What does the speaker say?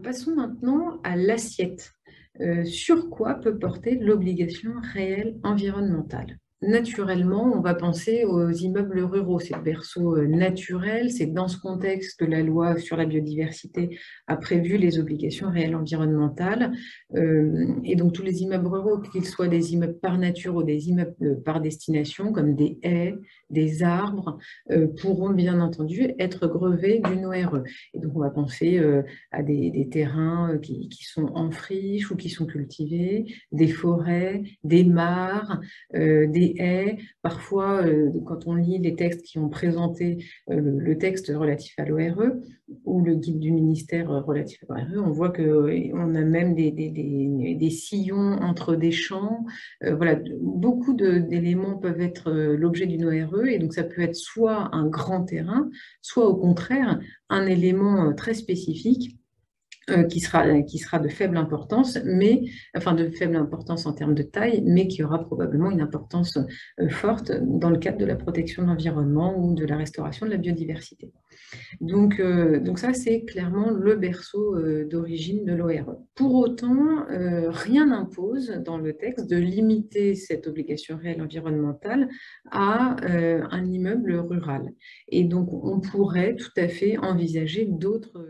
Passons maintenant à l'assiette. Sur quoi peut porter l'obligation réelle environnementale? Naturellement, on va penser aux immeubles ruraux. C'est le berceau naturel. C'est dans ce contexte que la loi sur la biodiversité a prévu les obligations réelles environnementales. Et donc, tous les immeubles ruraux, qu'ils soient des immeubles par nature ou des immeubles par destination, comme des haies, des arbres, pourront bien entendu être grevés d'une ORE. Et donc, on va penser à des terrains qui sont en friche ou qui sont cultivés, des forêts, des mares, des haies. Parfois, quand on lit les textes qui ont présenté le texte relatif à l'ORE ou le guide du ministère relatif à l'ORE, on voit qu'on a même des sillons entre des champs. Voilà, beaucoup d'éléments peuvent être l'objet d'une ORE, et donc ça peut être soit un grand terrain, soit au contraire un élément très spécifique qui sera de faible importance, mais, enfin de faible importance en termes de taille, mais qui aura probablement une importance forte dans le cadre de la protection de l'environnement ou de la restauration de la biodiversité. Donc ça, c'est clairement le berceau d'origine de l'ORE. Pour autant, rien n'impose dans le texte de limiter cette obligation réelle environnementale à un immeuble rural. Et donc, on pourrait tout à fait envisager d'autres